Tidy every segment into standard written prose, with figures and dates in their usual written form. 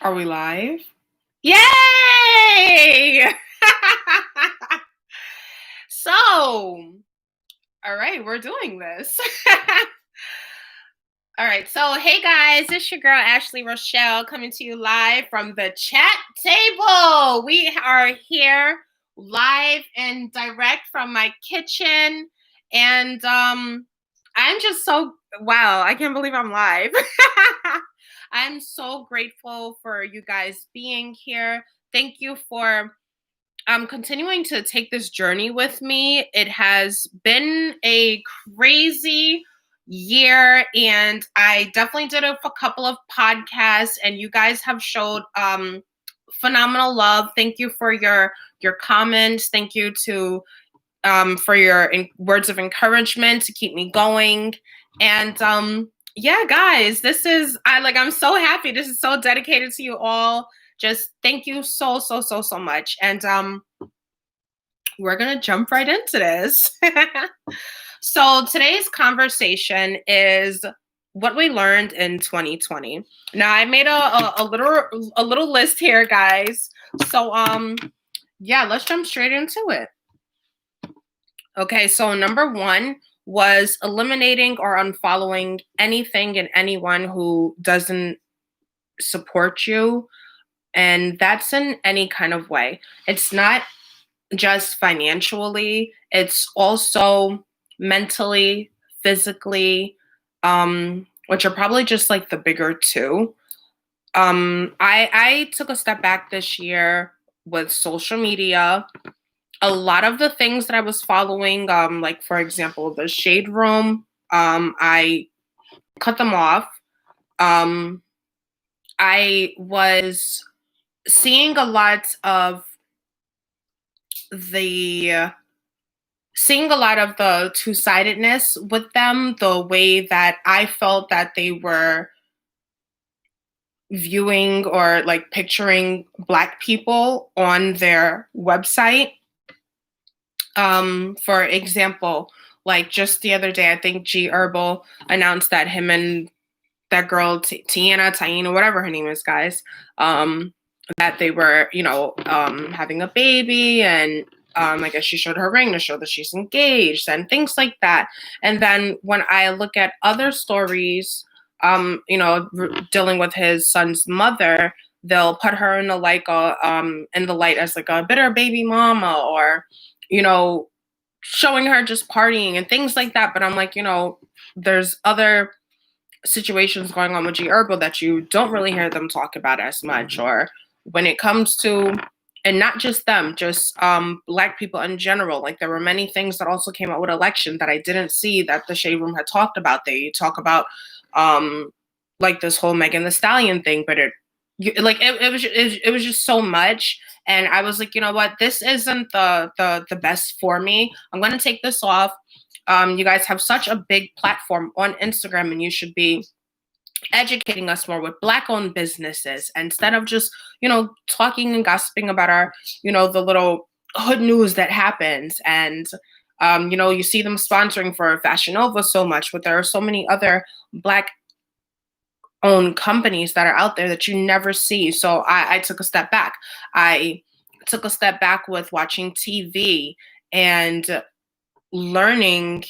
Are we live? Yay! So, all right, we're doing this. All right, so hey guys, it's your girl AshleyRochelle coming to you live from the chat table. We are here live and direct from my kitchen, and I'm just so wow, I can't believe I'm live. I'm so grateful for you guys being here. Thank you for continuing to take this journey with me. It has been a crazy year, and I definitely did a couple of podcasts, and you guys have showed phenomenal love. Thank you for your comments. Thank you to for your words of encouragement to keep me going. And yeah, guys, I'm so happy. This is so dedicated to you all. Just thank you so much. And we're gonna jump right into this. So today's conversation is what we learned in 2020. Now I made a little list here, guys. So yeah, let's jump straight into it. Okay, so number one was eliminating or unfollowing anything and anyone who doesn't support you. And that's in any kind of way. It's not just financially, it's also mentally, physically, which are probably just like the bigger two. I took a step back this year with social media. A lot of the things that I was following, like for example, the Shade Room, I cut them off. I was seeing a lot of the two-sidedness with them, the way that I felt that they were viewing or like picturing Black people on their website. For example, like just the other day, I think G Herbal announced that him and that girl Tiana, whatever her name is, guys, that they were, having a baby, and I guess she showed her ring to show that she's engaged and things like that. And then when I look at other stories, dealing with his son's mother, they'll put her in the in the light as like a bitter baby mama, or showing her just partying and things like that. But I'm like, there's other situations going on with G Herbal that you don't really hear them talk about as much. Or when it comes to, and not just them, just Black people in general, like there were many things that also came out with election that I didn't see that the Shade Room had talked about. They talk about like this whole Megan Thee Stallion thing, but it was just so much. And I was like, you know what, this isn't the best for me. I'm going to take this off. You guys have such a big platform on Instagram, and you should be educating us more with Black-owned businesses instead of just, talking and gossiping about our, the little hood news that happens. And, you see them sponsoring for Fashion Nova so much, but there are so many other Black-owned companies that are out there that you never see. So I took a step back. I took a step back with watching TV and learning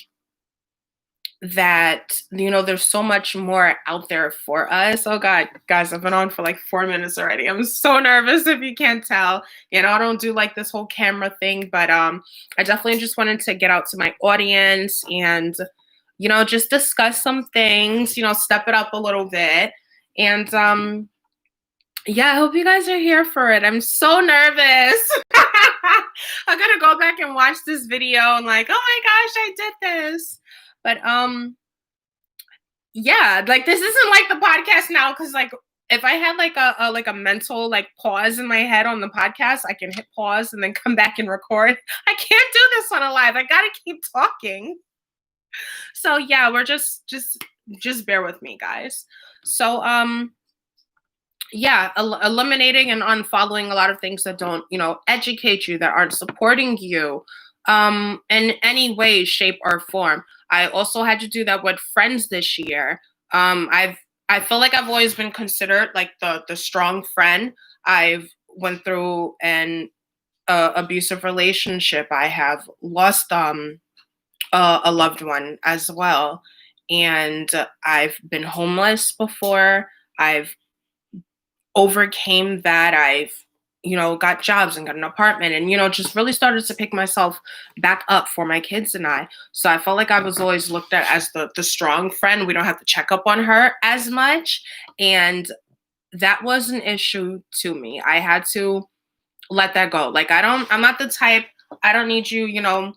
that there's so much more out there for us. Oh god, guys, I've been on for like 4 minutes already. I'm so nervous, if you can't tell. I don't do like this whole camera thing, but I definitely just wanted to get out to my audience and just discuss some things, step it up a little bit. And yeah, I hope you guys are here for it. I'm so nervous. I'm gonna go back and watch this video and like, oh my gosh, I did this. But yeah, like this isn't like the podcast now, because like if I had like a mental like pause in my head on the podcast, I can hit pause and then come back and record. I can't do this on a live. I gotta keep talking. So yeah, we're just bear with me, guys. So yeah, eliminating and unfollowing a lot of things that don't, educate you, that aren't supporting you in any way, shape, or form. I also had to do that with friends this year. I feel like I've always been considered like the strong friend. I've went through an abusive relationship. I have lost a loved one as well, and I've been homeless before. I've overcame that. I've got jobs and got an apartment, and just really started to pick myself back up for my kids and I. So I felt like I was always looked at as the strong friend. We don't have to check up on her as much, and that was an issue to me. I had to let that go. Like, I'm not the type. I don't need you,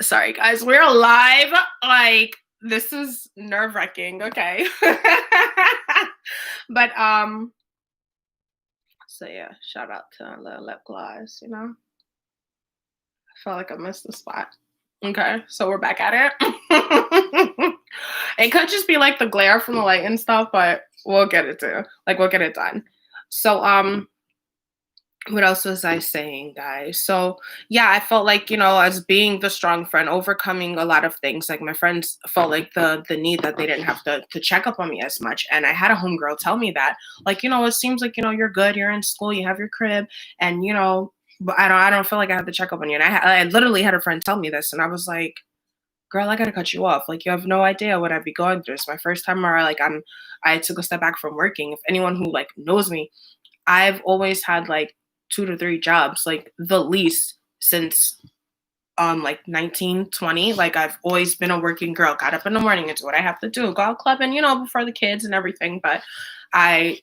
sorry guys, we're live. Like, this is nerve-wracking, okay? But so yeah, shout out to the lip gloss, I felt like I missed the spot. Okay, so we're back at it. It could just be like the glare from the light and stuff, but we'll get it to like we'll get it done. So what else was I saying, guys? So yeah, I felt like, as being the strong friend, overcoming a lot of things. Like, my friends felt like the need that they didn't have to check up on me as much. And I had a homegirl tell me that, like, it seems like, you're good, you're in school, you have your crib, and but I don't feel like I have to check up on you. And I literally had a friend tell me this, and I was like, girl, I gotta cut you off. Like, you have no idea what I'd be going through. It's my first time where I took a step back from working. If anyone who like knows me, I've always had like 2 to 3 jobs, like the least, since like 1920. Like, I've always been a working girl. Got up in the morning and do what I have to do, go out clubbing, before the kids and everything. But I,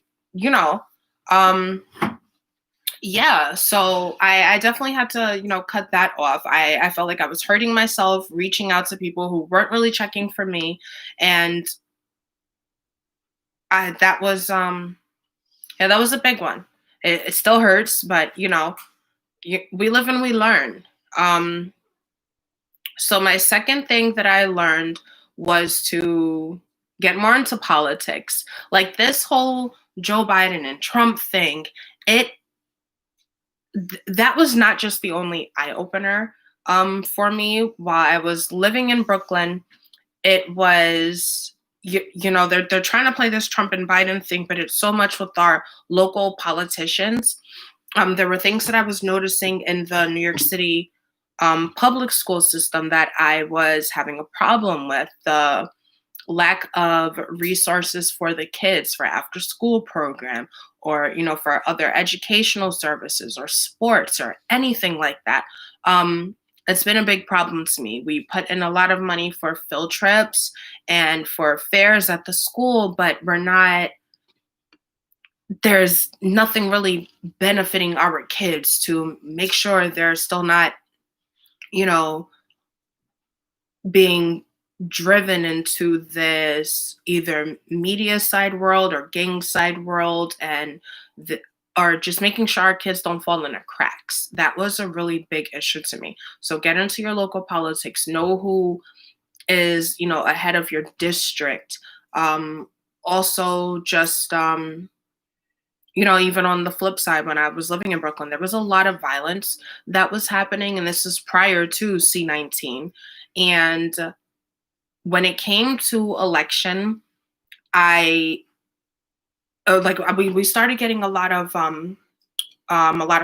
um yeah, so I definitely had to, cut that off. I felt like I was hurting myself, reaching out to people who weren't really checking for me. And that was yeah, that was a big one. It still hurts, but we live and we learn. Um, so my second thing that I learned was to get more into politics. Like, this whole Joe Biden and Trump thing, it that was not just the only eye opener for me while I was living in Brooklyn. It was they're trying to play this Trump and Biden thing, but it's so much with our local politicians. There were things that I was noticing in the New York City public school system that I was having a problem with. The lack of resources for the kids for after school program, or for other educational services or sports or anything like that. It's been a big problem to me. We put in a lot of money for field trips and for fairs at the school, but there's nothing really benefiting our kids to make sure they're still not, you know, being driven into this either media side world or gang side world, and or just making sure our kids don't fall in the cracks. That was a really big issue to me. So get into your local politics, know who is, ahead of your district. Also just even on the flip side, when I was living in Brooklyn, there was a lot of violence that was happening, and this is prior to C-19. And when it came to election, I we started getting a lot of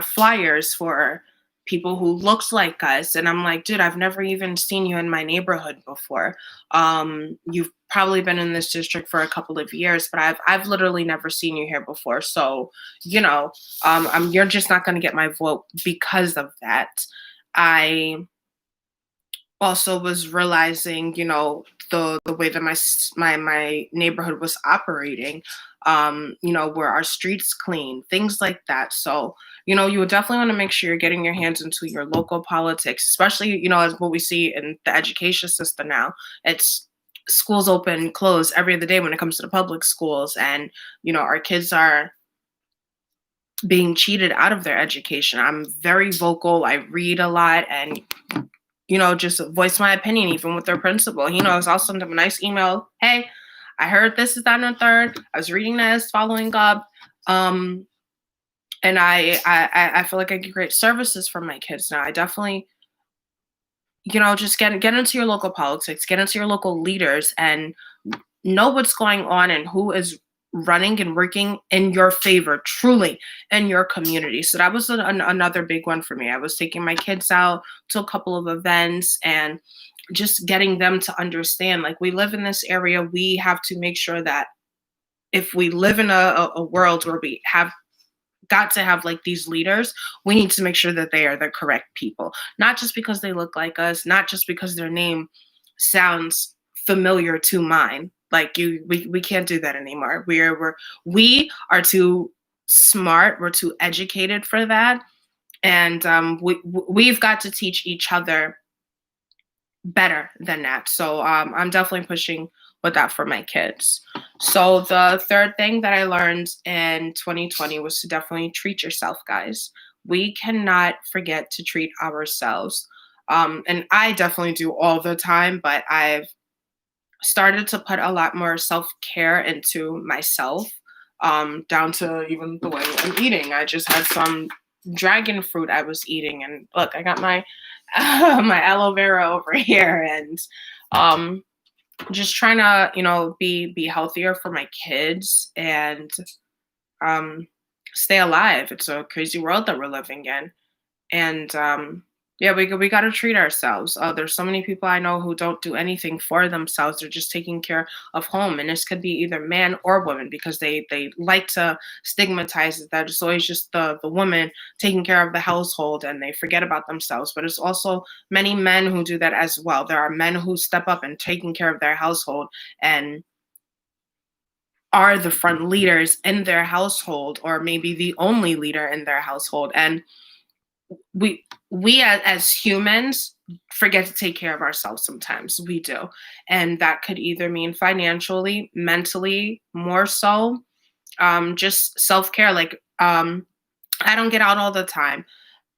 flyers for people who looked like us, and I'm like, dude, I've never even seen you in my neighborhood before. You've probably been in this district for a couple of years, but I've literally never seen you here before. So you're just not going to get my vote because of that. I also was realizing, the way that my neighborhood was operating, where our streets clean, things like that. So, you would definitely want to make sure you're getting your hands into your local politics, especially, as what we see in the education system now. It's schools open, close every other day when it comes to the public schools. And, our kids are being cheated out of their education. I'm very vocal. I read a lot, and just voice my opinion, even with their principal. I'll send them a nice email. Hey, I heard this is that and the third. I was reading this, following up. And I feel like I get great services for my kids now. I definitely, just get into your local politics, get into your local leaders, and know what's going on and who is running and working in your favor, truly, in your community. So that was another big one for me. I was taking my kids out to a couple of events and just getting them to understand, like, we live in this area. We have to make sure that if we live in a world where we have got to have like these leaders, we need to make sure that they are the correct people, not just because they look like us, not just because their name sounds familiar to mine. Like, we can't do that anymore. We are too smart, we're too educated for that, and we've got to teach each other better than that. So I'm definitely pushing with that for my kids. So the third thing that I learned in 2020 was to definitely treat yourself, guys. We cannot forget to treat ourselves. And I definitely do all the time, but I've started to put a lot more self-care into myself, down to even the way I'm eating. I just had some dragon fruit I was eating, and look, I got my my aloe vera over here, and um, just trying to, be healthier for my kids and um, stay alive. It's a crazy world that we're living in, and yeah, we got to treat ourselves. There's so many people I know who don't do anything for themselves. They're just taking care of home, and this could be either man or woman, because they like to stigmatize it that it's always just the woman taking care of the household, and they forget about themselves. But it's also many men who do that as well. There are men who step up and taking care of their household and are the front leaders in their household, or maybe the only leader in their household. And we as humans forget to take care of ourselves. Sometimes we do, and that could either mean financially, mentally, more so, just self-care. Like, I don't get out all the time,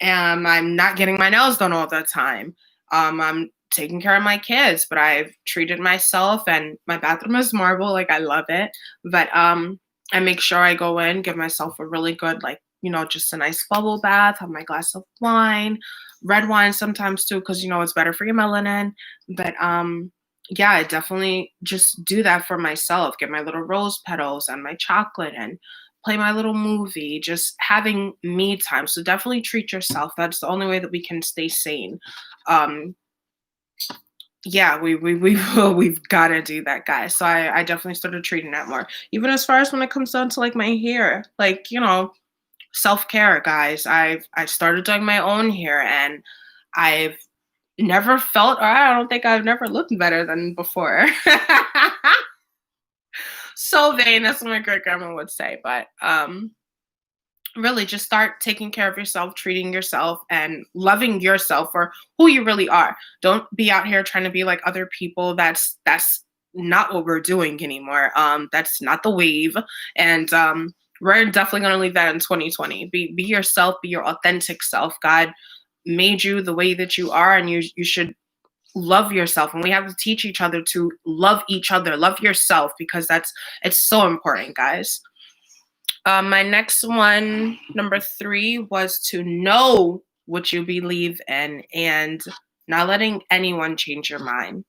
and I'm not getting my nails done all the time. I'm taking care of my kids, but I've treated myself, and my bathroom is marble. Like, I love it. But I make sure I go in, give myself a really good, like, just a nice bubble bath, have my glass of wine, red wine sometimes too, because it's better for your melanin. But yeah, I definitely just do that for myself. Get my little rose petals and my chocolate and play my little movie, just having me time. So definitely treat yourself. That's the only way that we can stay sane. Um, yeah, we've got to do that, guys. So I definitely started treating that more. Even as far as when it comes down to like my hair, like, self-care, guys. I've started doing my own hair, and I've never felt, or I don't think I've never looked better than before. So vain, that's what my great grandma would say. But really, just start taking care of yourself, treating yourself, and loving yourself for who you really are. Don't be out here trying to be like other people. That's not what we're doing anymore. That's not the wave. And we're definitely gonna leave that in 2020. Be yourself, be your authentic self. God made you the way that you are, and you should love yourself. And we have to teach each other to love each other, love yourself, because it's so important, guys. My next one, number 3, was to know what you believe in and not letting anyone change your mind.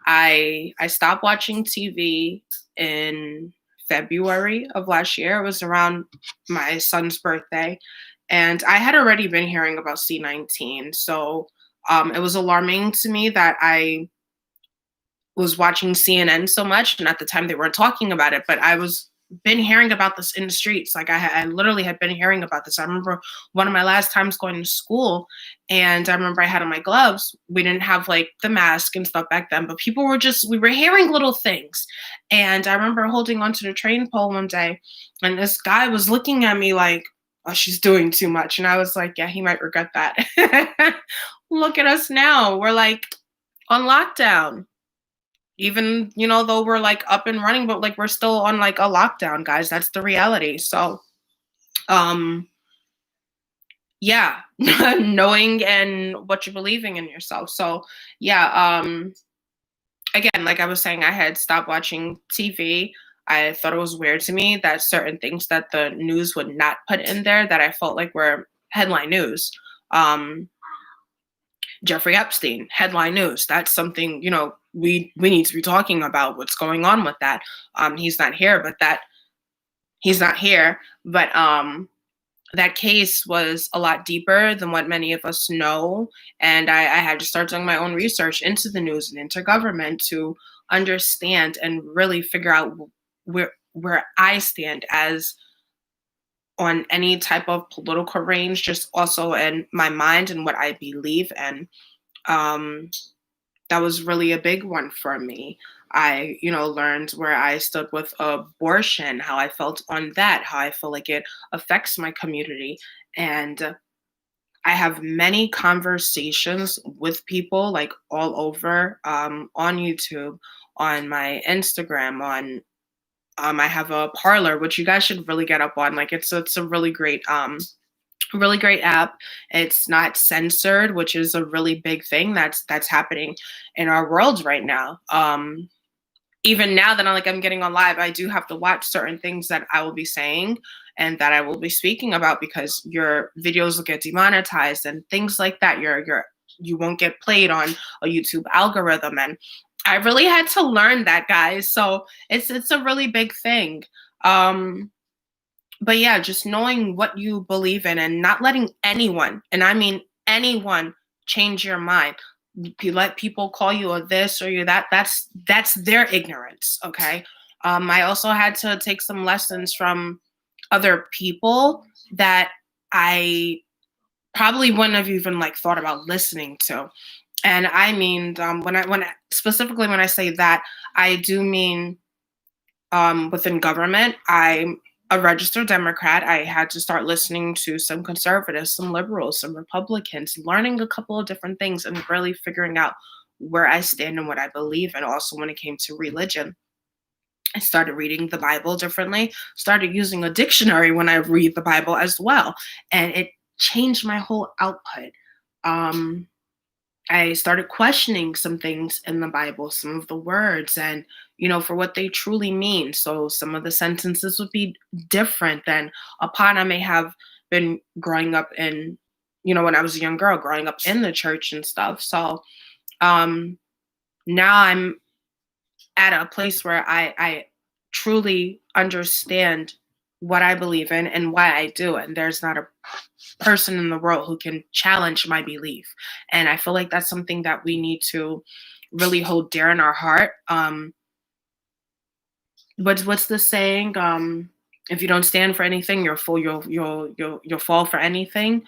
I stopped watching TV in February of last year. It was around my son's birthday, and I had already been hearing about C19. So it was alarming to me that I was watching CNN so much, and at the time they weren't talking about it, but I was been hearing about this in the streets. Like, I literally had been hearing about this. I remember one of my last times going to school, and I remember I had on my gloves. We didn't have like the mask and stuff back then, but people were we were hearing little things. And I remember holding onto the train pole one day, and this guy was looking at me like, oh, she's doing too much. And I was like, yeah, he might regret that. Look at us now. We're like on lockdown, even though we're like up and running, but like we're still on like a lockdown, guys. That's the reality. So um yeah, knowing and what you're believing in yourself. So yeah, again, like I was saying, I had stopped watching TV. I thought it was weird to me that certain things that the news would not put in there, that I felt like were headline news. um Jeffrey Epstein, headline news. That's something, we need to be talking about what's going on with that. He's not here, but that case was a lot deeper than what many of us know. And I had to start doing my own research into the news and into government to understand and really figure out where I stand as on any type of political range, just also in my mind and what I believe in. That was really a big one for me. I, learned where I stood with abortion, how I felt on that, how I feel like it affects my community. And I have many conversations with people like all over, on YouTube, on my Instagram, on I have a Parlor, which you guys should really get up on. Like it's a really great app. It's not censored, which is a really big thing that's happening in our world right now. Even now that I'm getting on live, I do have to watch certain things that I will be saying and that I will be speaking about because your videos will get demonetized and things like that. You won't get played on a YouTube algorithm, and I really had to learn that, guys. So it's a really big thing. But yeah, just knowing what you believe in and not letting anyone, and I mean anyone, change your mind. You let people call you a this or you that. That's their ignorance. Okay. I also had to take some lessons from other people that I probably wouldn't have even thought about listening to. And I mean, when I say that, I do mean within government. I'm a registered Democrat. I had to start listening to some conservatives, some liberals, some Republicans, learning a couple of different things and really figuring out where I stand and what I believe. And also when it came to religion, I started reading the Bible differently, started using a dictionary when I read the Bible as well. And it changed my whole output. I started questioning some things in the Bible, some of the words, and for what they truly mean. So some of the sentences would be different than upon I may have been growing up in, when I was a young girl, growing up in the church and stuff. So now I'm at a place where I truly understand what I believe in and why I do it. And there's not a person in the world who can challenge my belief. And I feel like that's something that we need to really hold dear in our heart. What's the saying? If you don't stand for anything, you'll fall for anything.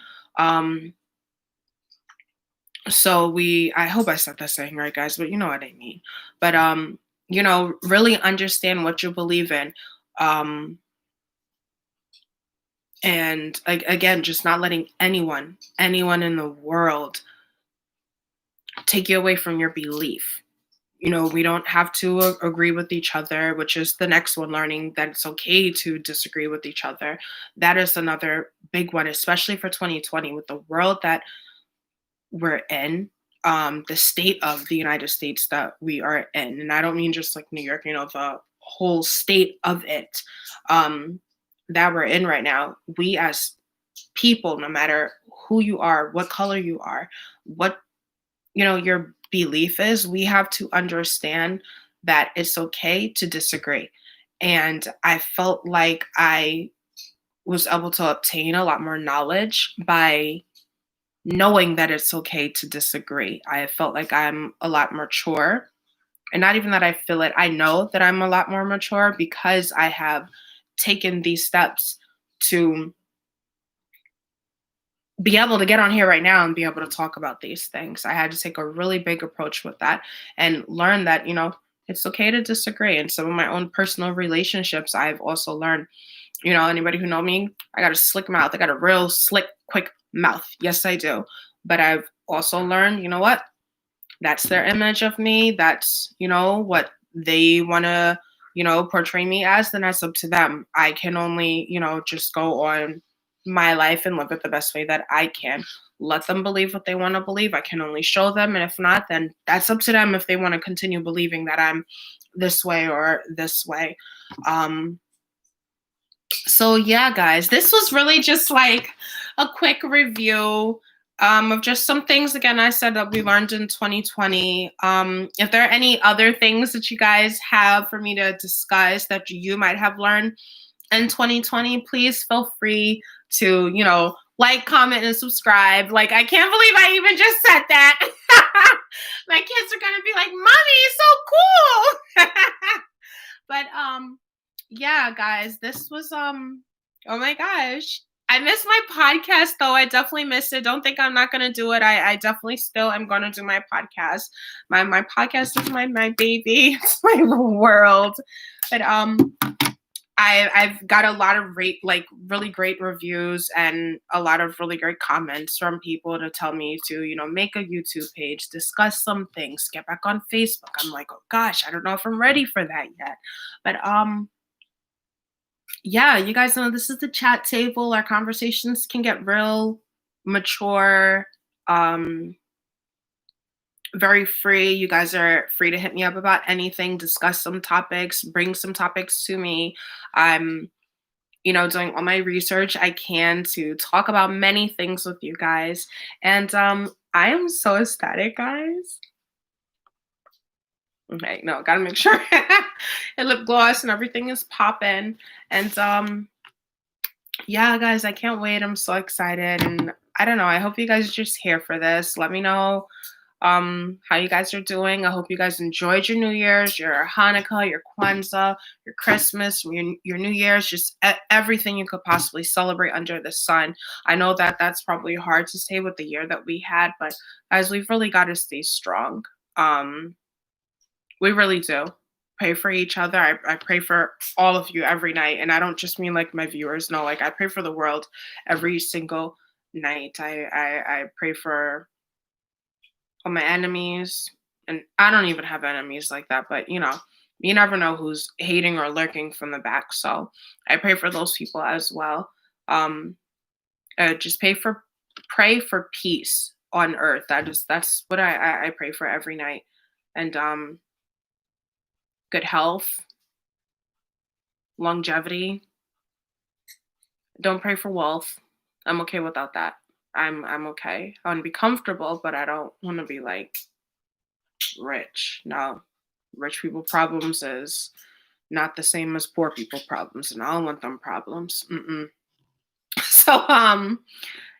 So I hope I said that saying right, guys, but you know what I mean. But really understand what you believe in. And again, just not letting anyone in the world take you away from your belief. We don't have to agree with each other, which is the next one, learning that it's okay to disagree with each other. That is another big one, especially for 2020 with the world that we're in, the state of the United States that we are in. And I don't mean just like New York, the whole state of it. That we're in right now, we as people, no matter who you are, what color you are, what your belief is, we have to understand that it's okay to disagree. And I felt like I was able to obtain a lot more knowledge by knowing that it's okay to disagree. I felt like I'm a lot mature, and not even that I feel it, I know that I'm a lot more mature because I have taken these steps to be able to get on here right now and be able to talk about these things. I had to take a really big approach with that and learn that, it's okay to disagree. And some of my own personal relationships, I've also learned, anybody who know me, I got a slick mouth. I got a real slick, quick mouth. Yes, I do. But I've also learned, what? That's their image of me. That's, what they want to, portray me as, then that's up to them. I can only, just go on my life and live it the best way that I can. Let them believe what they want to believe. I can only show them. And if not, then that's up to them if they want to continue believing that I'm this way or this way. So yeah, guys, this was really just like a quick review of just some things again I said that we learned in 2020. If there are any other things that you guys have for me to discuss that you might have learned in 2020, please feel free to, like, comment, and subscribe. Like, I can't believe I even just said that. My kids are gonna be like, "Mommy, so cool." But yeah, guys, this was oh my gosh. I miss my podcast though. I definitely miss it. Don't think I'm not gonna do it. I definitely still am gonna do my podcast. My podcast is my baby. It's my world. But I've got a lot of really great reviews and a lot of really great comments from people to tell me to, make a YouTube page, discuss some things, get back on Facebook. I'm like, oh gosh, I don't know if I'm ready for that yet. But yeah, you guys know this is the chat table. Our conversations can get real mature, very free. You guys are free to hit me up about anything, discuss some topics, bring some topics to me. I'm, doing all my research I can to talk about many things with you guys. And I am so ecstatic, guys. Okay, no, gotta make sure and lip gloss and everything is popping. And yeah, guys, I can't wait. I'm so excited. And I don't know. I hope you guys are just here for this. Let me know how you guys are doing. I hope you guys enjoyed your New Year's, your Hanukkah, your Kwanzaa, your Christmas, your New Year's, just everything you could possibly celebrate under the sun. I know that that's probably hard to say with the year that we had, but guys, we've really got to stay strong. We really do. Pray for each other. I pray for all of you every night. And I don't just mean like my viewers. No, like I pray for the world every single night. I pray for all my enemies. And I don't even have enemies like that. But, you never know who's hating or lurking from the back. So I pray for those people as well. Just pray for peace on earth. That's what I pray for every night. And good health, longevity. Don't pray for wealth. I'm okay without that. I'm okay. I want to be comfortable, but I don't want to be like rich. No, rich people problems is not the same as poor people problems, and I don't want them problems. So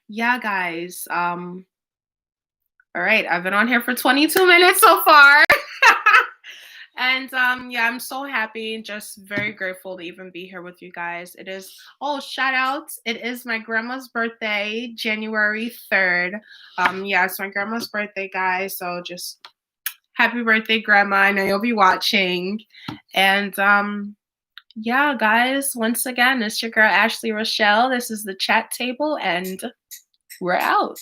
yeah, guys. All right, I've been on here for 22 minutes so far. And yeah, I'm so happy, just very grateful to even be here with you guys. It is, shout out. It is my grandma's birthday, January 3rd. Yeah, it's my grandma's birthday, guys. So just happy birthday, Grandma. I know you'll be watching. And yeah, guys, once again, it's your girl, AshleyRochelle. This is the chat table, and we're out.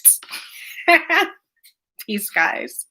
Peace, guys.